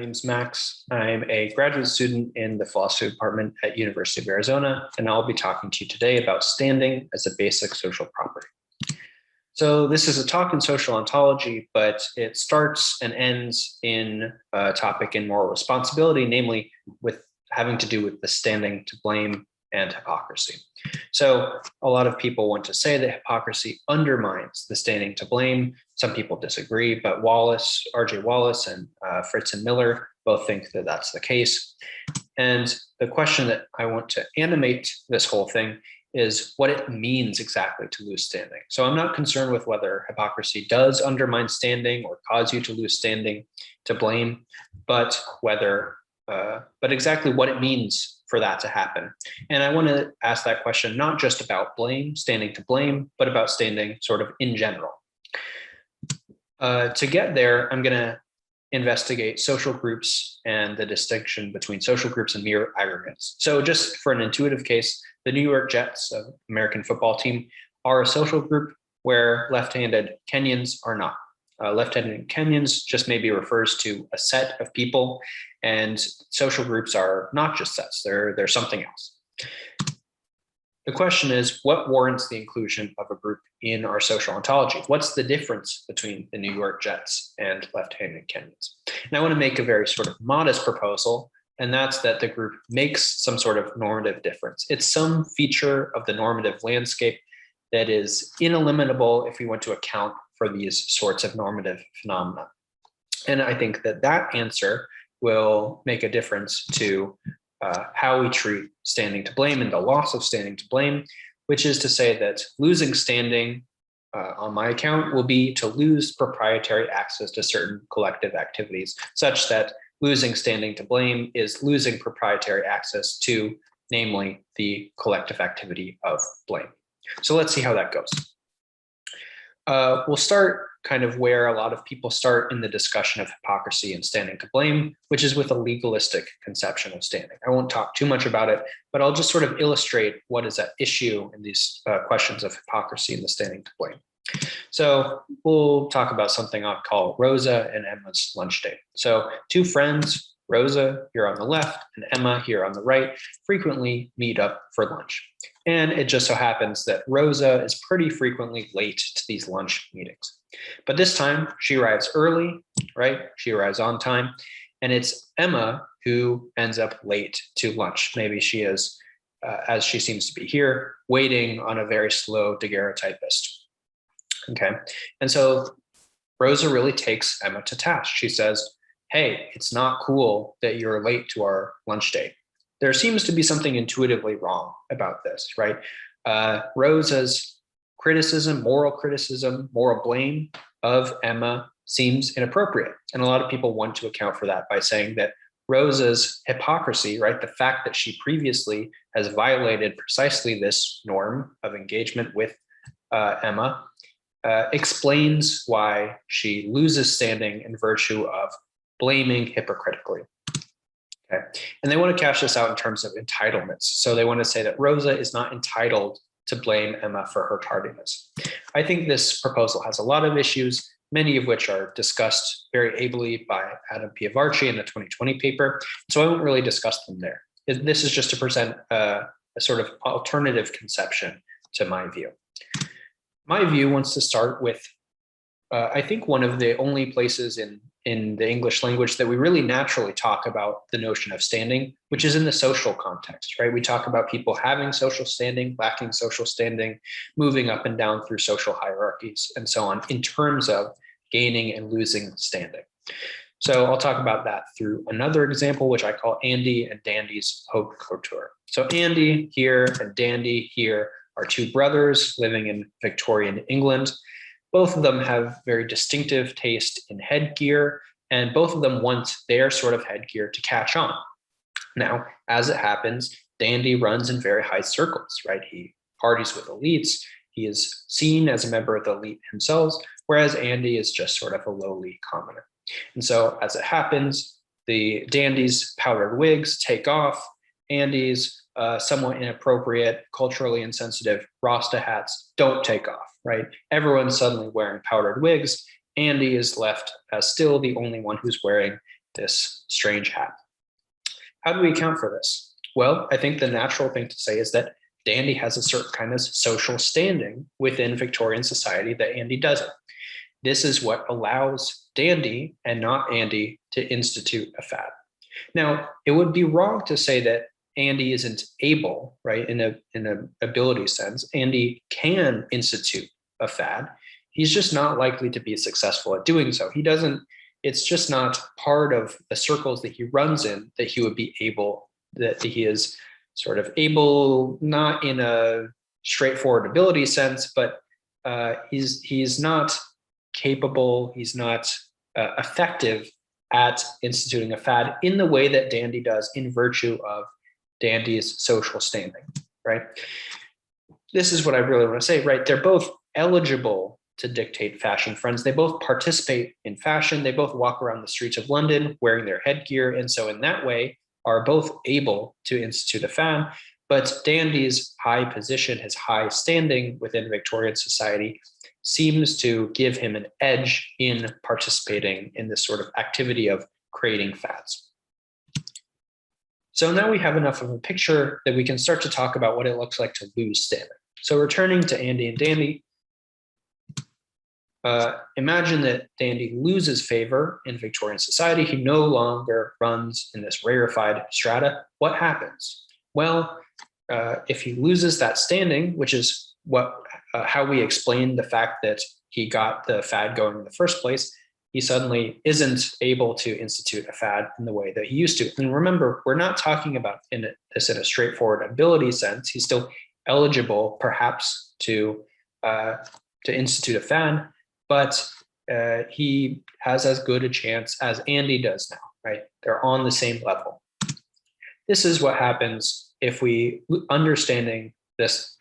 name's Max. I'm a graduate student in the philosophy department at University of Arizona, and I'll be talking to you today about standing as a basic social property. So this is a talk in social ontology, but it starts and ends in a topic in moral responsibility, namely with having to do with the standing to blame and hypocrisy. So a lot of people want to say that hypocrisy undermines the standing to blame. Some people disagree, but R.J. Wallace and Fritz and Miller both think that that's the case. And the question that I want to animate this whole thing is what it means exactly to lose standing. So I'm not concerned with whether hypocrisy does undermine standing or cause you to lose standing to blame, but exactly what it means for that to happen. And I want to ask that question not just about blame, standing to blame, but about standing sort of in general. To get there, I'm going to investigate social groups and the distinction between social groups and mere aggregates. So just for an intuitive case, the New York Jets, an American football team, are a social group where left-handed Kenyans are not. Left-handed Kenyans just maybe refers to a set of people, and social groups are not just sets, they're something else. The question is, what warrants the inclusion of a group in our social ontology? What's the difference between the New York Jets and left-handed Kenyans? And I want to make a very sort of modest proposal, and that's that the group makes some sort of normative difference. It's some feature of the normative landscape that is ineliminable if we want to account for these sorts of normative phenomena. And I think that that answer will make a difference to how we treat standing to blame and the loss of standing to blame, which is to say that losing standing on my account will be to lose proprietary access to certain collective activities, such that losing standing to blame is losing proprietary access to, namely, the collective activity of blame. So let's see how that goes. We'll start kind of where a lot of people start in the discussion of hypocrisy and standing to blame, which is with a legalistic conception of standing. I won't talk too much about it, but I'll just sort of illustrate what is at issue in these questions of hypocrisy and the standing to blame. So we'll talk about something I'll call Rosa and Emma's lunch date. So two friends, Rosa here on the left and Emma here on the right, frequently meet up for lunch. And it just so happens that Rosa is pretty frequently late to these lunch meetings. But this time she arrives early, right? She arrives on time. And it's Emma who ends up late to lunch. Maybe she is, as she seems to be here, waiting on a very slow daguerreotypist. Okay. And so Rosa really takes Emma to task. She says, hey, it's not cool that you're late to our lunch date. There seems to be something intuitively wrong about this, right? Rosa's criticism, moral blame of Emma seems inappropriate. And a lot of people want to account for that by saying that Rosa's hypocrisy, right? The fact that she previously has violated precisely this norm of engagement with Emma explains why she loses standing in virtue of blaming hypocritically. Okay. And they want to cash this out in terms of entitlements. So they want to say that Rosa is not entitled to blame Emma for her tardiness. I think this proposal has a lot of issues, many of which are discussed very ably by Adam Piavarchi in the 2020 paper. So I won't really discuss them there. This is just to present a sort of alternative conception to my view. My view wants to start with, I think, one of the only places in the English language that we really naturally talk about the notion of standing, which is in the social context, right? We talk about people having social standing, lacking social standing, moving up and down through social hierarchies, and so on, in terms of gaining and losing standing. So I'll talk about that through another example, which I call Andy and Dandy's haute couture. So Andy here and Dandy here are two brothers living in Victorian England. Both of them have very distinctive taste in headgear, and both of them want their sort of headgear to catch on. Now, as it happens, Dandy runs in very high circles, right? He parties with elites. He is seen as a member of the elite himself, whereas Andy is just sort of a lowly commoner. And so as it happens, the Dandy's powdered wigs take off. Andy's somewhat inappropriate, culturally insensitive Rasta hats don't take off, right? Everyone's suddenly wearing powdered wigs. Andy is left as still the only one who's wearing this strange hat. How do we account for this? Well, I think the natural thing to say is that dandy has a certain kind of social standing within Victorian society that Andy doesn't. This is what allows dandy and not Andy to institute a fad. Now, it would be wrong to say that Andy isn't able, right, in an ability sense. Andy can institute a fad. He's just not likely to be successful at doing so. He doesn't, it's just not part of the circles that he runs in that he would be able, that he is sort of able, not in a straightforward ability sense, but he's not capable, he's not effective at instituting a fad in the way that dandy does in virtue of dandy's social standing, right? This is what I really want to say, right? They're both eligible to dictate fashion trends. They both participate in fashion. They both walk around the streets of London wearing their headgear. And so in that way are both able to institute a fad. But dandy's high position, his high standing within Victorian society seems to give him an edge in participating in this sort of activity of creating fads. So now we have enough of a picture that we can start to talk about what it looks like to lose standing. So returning to Andy and dandy, imagine that dandy loses favor in Victorian society. He no longer runs in this rarefied strata. What happens? Well, if he loses that standing, which is how we explain the fact that he got the fad going in the first place, he suddenly isn't able to institute a fad in the way that he used to. And remember, we're not talking about this in a straightforward ability sense. He's still eligible, perhaps, to institute a fad, but he has as good a chance as Andy does now, right? They're on the same level. This is what happens if we understand this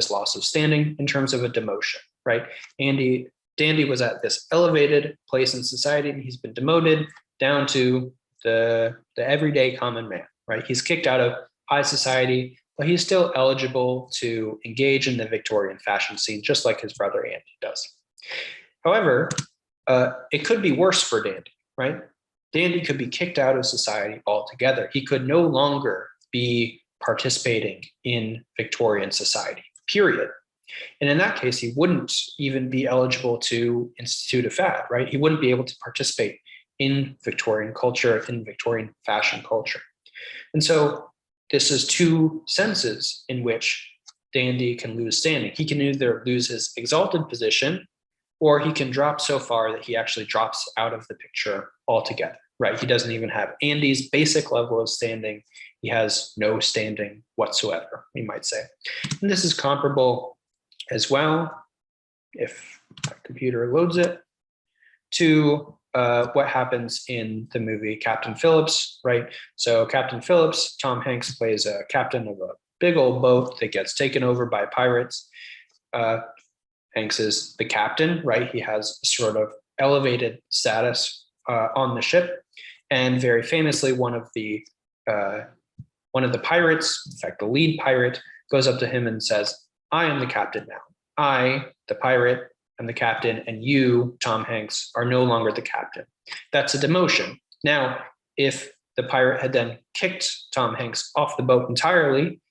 loss of standing in terms of a demotion, right? Dandy was at this elevated place in society, and he's been demoted down to the everyday common man, right? He's kicked out of high society, but he's still eligible to engage in the Victorian fashion scene, just like his brother Andy does. However, it could be worse for dandy, right? Dandy could be kicked out of society altogether. He could no longer be participating in Victorian society, period. And in that case, he wouldn't even be eligible to institute a fad, right? He wouldn't be able to participate in Victorian culture, in Victorian fashion culture. And so this is two senses in which dandy can lose standing. He can either lose his exalted position, or he can drop so far that he actually drops out of the picture altogether, right? He doesn't even have Andy's basic level of standing. He has no standing whatsoever, we might say. And this is comparable as well, if my computer loads it, to what happens in the movie Captain Phillips, right? So Captain Phillips, Tom Hanks plays a captain of a big old boat that gets taken over by pirates. Hanks is the captain, right? He has a sort of elevated status on the ship, and very famously, one of the pirates, in fact, the lead pirate, goes up to him and says, "I am the captain now. I, the pirate, am the captain, and you, Tom Hanks, are no longer the captain." That's a demotion. Now, if the pirate had then kicked Tom Hanks off the boat entirely,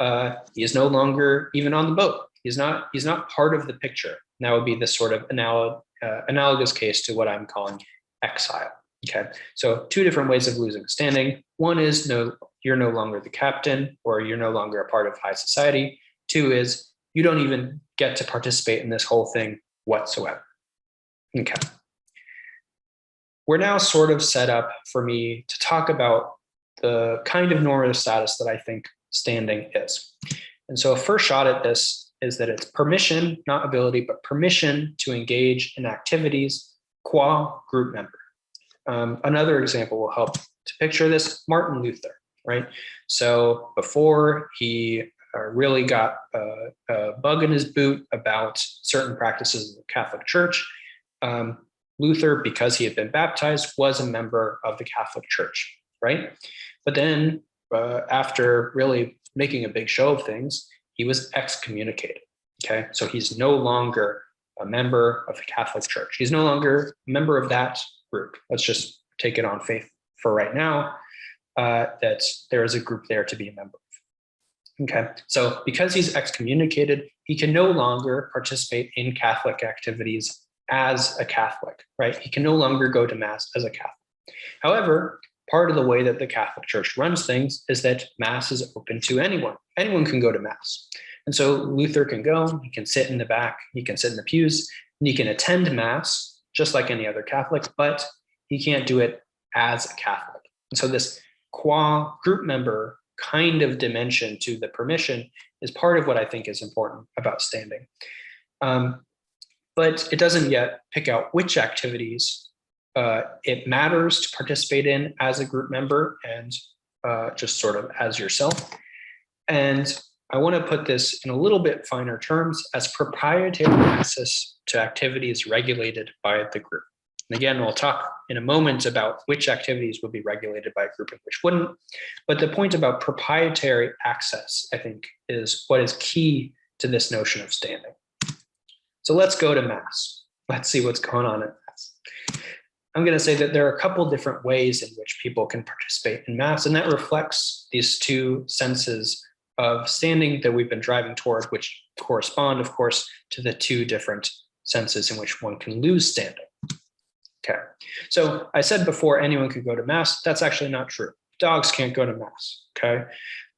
he is no longer even on the boat. He's not part of the picture. And that would be this sort of analogous case to what I'm calling exile. Okay, so two different ways of losing standing. One is you're no longer the captain, or you're no longer a part of high society. Two is you don't even get to participate in this whole thing whatsoever. Okay. We're now sort of set up for me to talk about the kind of normative status that I think standing is. And so a first shot at this is that it's permission, not ability, but permission to engage in activities qua group member. Another example will help to picture this: Martin Luther, right? So before he really got a bug in his boot about certain practices of the Catholic Church, Luther, because he had been baptized, was a member of the Catholic Church, right? But then after really making a big show of things, he was excommunicated, okay? So he's no longer a member of the Catholic Church. He's no longer a member of that group. Let's just take it on faith for right now, that there is a group there to be a member of. Okay, so because he's excommunicated, he can no longer participate in Catholic activities as a Catholic, right? He can no longer go to Mass as a Catholic. However, part of the way that the Catholic Church runs things is that Mass is open to anyone. Anyone can go to Mass. And so Luther can go, he can sit in the back, he can sit in the pews, and he can attend Mass just like any other Catholic, but he can't do it as a Catholic. And so this qua group member kind of dimension to the permission is part of what I think is important about standing. But it doesn't yet pick out which activities it matters to participate in as a group member and just sort of as yourself. And I want to put this in a little bit finer terms as proprietary access to activities regulated by the group. And again, we'll talk in a moment about which activities would be regulated by a group and which wouldn't. But the point about proprietary access, I think, is what is key to this notion of standing. So let's go to Mass. Let's see what's going on at Mass. I'm going to say that there are a couple different ways in which people can participate in Mass, and that reflects these two senses of standing that we've been driving toward, which correspond, of course, to the two different senses in which one can lose standing. Okay, so I said before anyone could go to Mass. That's actually not true. Dogs can't go to Mass, okay?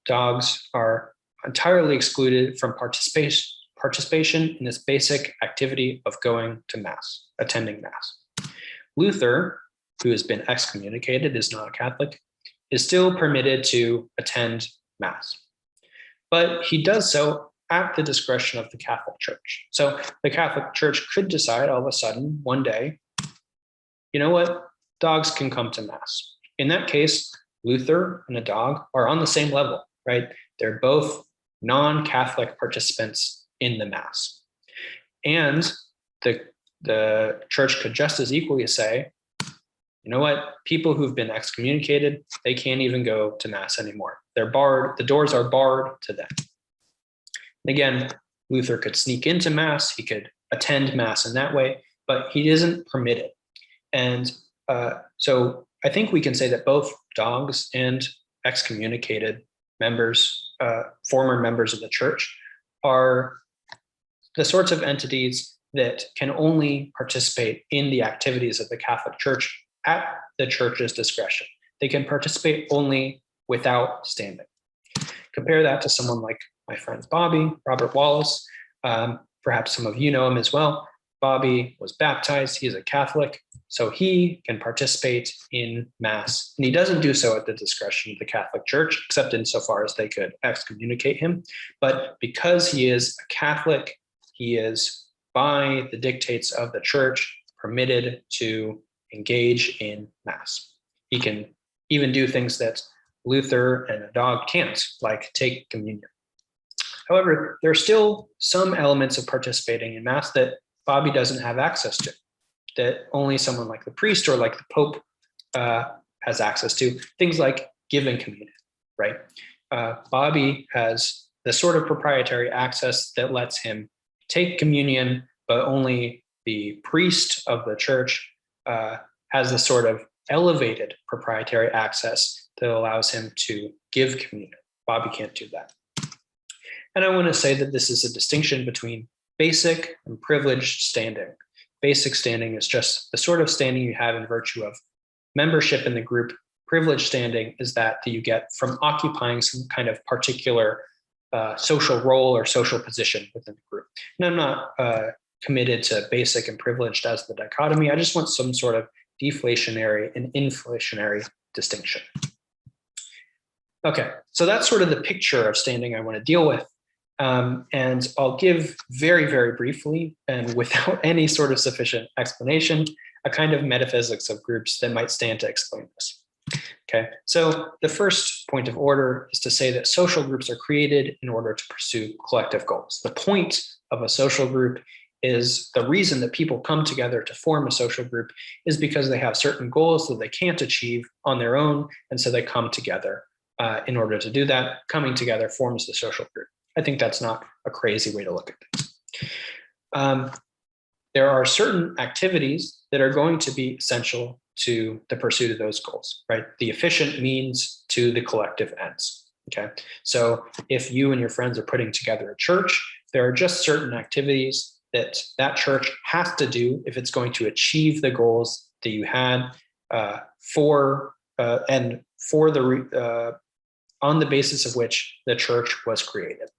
Dogs are entirely excluded from participation in this basic activity of going to Mass, attending Mass. Luther, who has been excommunicated, is not a Catholic, is still permitted to attend Mass. But he does so at the discretion of the Catholic Church. So the Catholic Church could decide all of a sudden, one day, you know what, dogs can come to Mass. In that case, Luther and a dog are on the same level, right? They're both non-Catholic participants in the Mass. And the church could just as equally say, you know what, people who've been excommunicated, they can't even go to Mass anymore. They're barred, the doors are barred to them. And again, Luther could sneak into Mass, he could attend Mass in that way, but he isn't permitted. And so I think we can say that both dogs and excommunicated members, former members of the church, are the sorts of entities that can only participate in the activities of the Catholic Church at the church's discretion. They can participate only without standing. Compare that to someone like my friend Bobby, Robert Wallace. Perhaps some of you know him as well. Bobby was baptized, he's a Catholic, so he can participate in Mass. And he doesn't do so at the discretion of the Catholic Church, except insofar as they could excommunicate him. But because he is a Catholic, he is, by the dictates of the church, permitted to engage in Mass. He can even do things that Luther and a dog can't, like take communion. However, there are still some elements of participating in Mass that Bobby doesn't have access to, that only someone like the priest or like the Pope has access to, things like giving communion, right? Bobby has the sort of proprietary access that lets him take communion, but only the priest of the church has the sort of elevated proprietary access that allows him to give communion. Bobby can't do that. And I want to say that this is a distinction between basic and privileged standing. Basic standing is just the sort of standing you have in virtue of membership in the group. Privileged standing is that you get from occupying some kind of particular social role or social position within the group. And I'm not committed to basic and privileged as the dichotomy. I just want some sort of deflationary and inflationary distinction. Okay, so that's sort of the picture of standing I want to deal with. And I'll give very, very briefly and without any sort of sufficient explanation, a kind of metaphysics of groups that might stand to explain this. Okay, so the first point of order is to say that social groups are created in order to pursue collective goals. The point of a social group is the reason that people come together to form a social group is because they have certain goals that they can't achieve on their own. And so they come together in order to do that. Coming together forms the social group. I think that's not a crazy way to look at things. there are certain activities that are going to be essential to the pursuit of those goals, right? The efficient means to the collective ends, okay? So if you and your friends are putting together a church, there are just certain activities that that church has to do if it's going to achieve the goals that you had on the basis of which the church was created.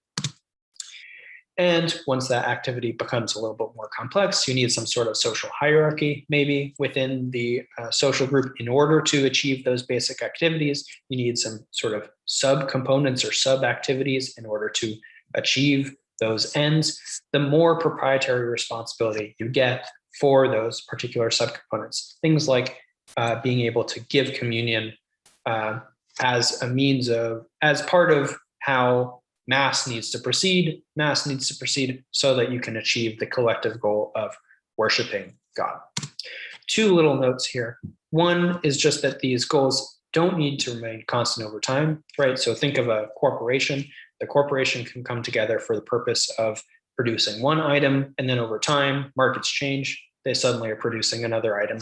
And once that activity becomes a little bit more complex, you need some sort of social hierarchy, maybe within the social group in order to achieve those basic activities. You need some sort of subcomponents or sub-activities in order to achieve those ends. The more proprietary responsibility you get for those particular subcomponents, things like being able to give communion as part of how Mass needs to proceed so that you can achieve the collective goal of worshiping God. Two little notes here. One is just that these goals don't need to remain constant over time, right? So think of a corporation. The corporation can come together for the purpose of producing one item, and then over time, markets change. They suddenly are producing another item.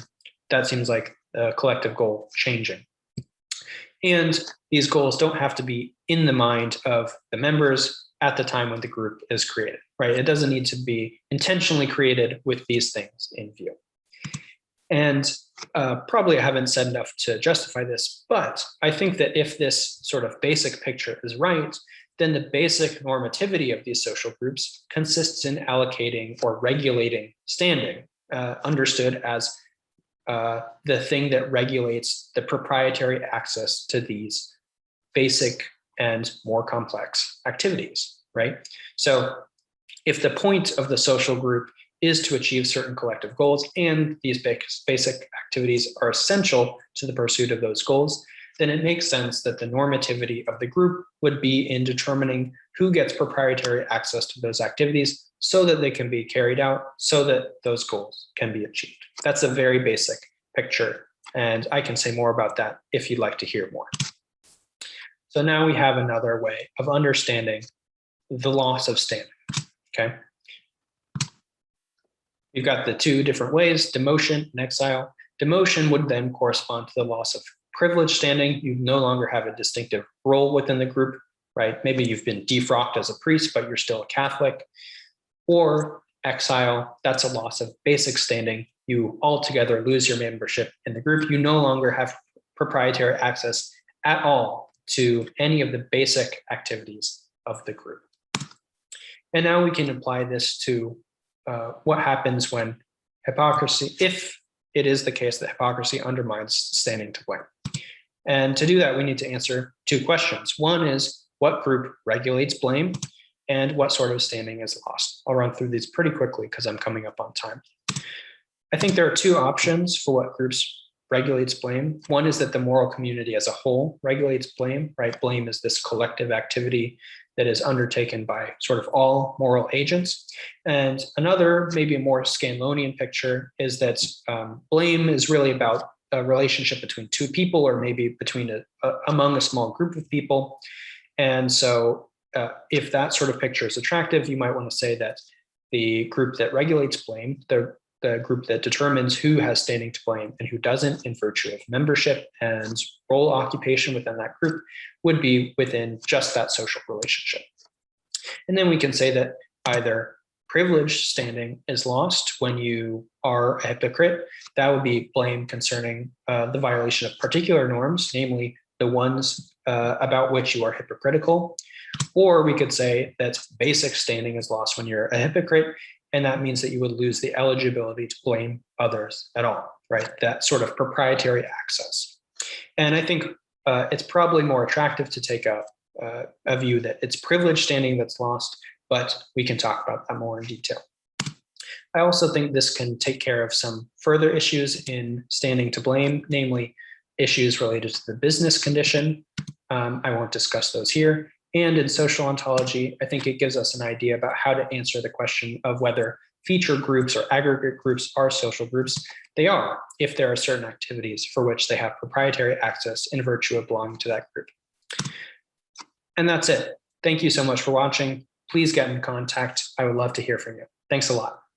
That seems like a collective goal changing. And these goals don't have to be in the mind of the members at the time when the group is created, right? It doesn't need to be intentionally created with these things in view. And probably I haven't said enough to justify this, but I think that if this sort of basic picture is right, then the basic normativity of these social groups consists in allocating or regulating standing, understood as the thing that regulates the proprietary access to these basic and more complex activities, right? So if the point of the social group is to achieve certain collective goals and these basic activities are essential to the pursuit of those goals, then it makes sense that the normativity of the group would be in determining who gets proprietary access to those activities so that they can be carried out, so that those goals can be achieved. That's a very basic picture, and I can say more about that if you'd like to hear more. So now we have another way of understanding the loss of standing, okay? You've got the two different ways, demotion and exile. Demotion would then correspond to the loss of privilege standing. You no longer have a distinctive role within the group, right? Maybe you've been defrocked as a priest, but you're still a Catholic. Or exile, that's a loss of basic standing. You altogether lose your membership in the group. You no longer have proprietary access at all to any of the basic activities of the group. And now we can apply this to what happens when hypocrisy, if it is the case that hypocrisy undermines standing to blame. And to do that, we need to answer two questions. One is, what group regulates blame, and what sort of standing is lost? I'll run through these pretty quickly because I'm coming up on time. I think there are two options for what groups regulates blame. One is that the moral community as a whole regulates blame, right? Blame is this collective activity that is undertaken by sort of all moral agents. And another, maybe a more Scanlonian picture, is that blame is really about a relationship between two people, or maybe between among a small group of people. And so if that sort of picture is attractive, you might want to say that the group that regulates blame, the group that determines who has standing to blame and who doesn't in virtue of membership and role occupation within that group, would be within just that social relationship. And then we can say that either privilege standing is lost when you are a hypocrite. That would be blame concerning the violation of particular norms, namely the ones about which you are hypocritical. Or we could say that basic standing is lost when you're a hypocrite, and that means that you would lose the eligibility to blame others at all, right? That sort of proprietary access. And I think it's probably more attractive to take a view that it's privilege standing that's lost, but we can talk about that more in detail. I also think this can take care of some further issues in standing to blame, namely issues related to the business condition. I won't discuss those here. And in social ontology, I think it gives us an idea about how to answer the question of whether feature groups or aggregate groups are social groups. They are, if there are certain activities for which they have proprietary access in virtue of belonging to that group. And that's it. Thank you so much for watching. Please get in contact. I would love to hear from you. Thanks a lot.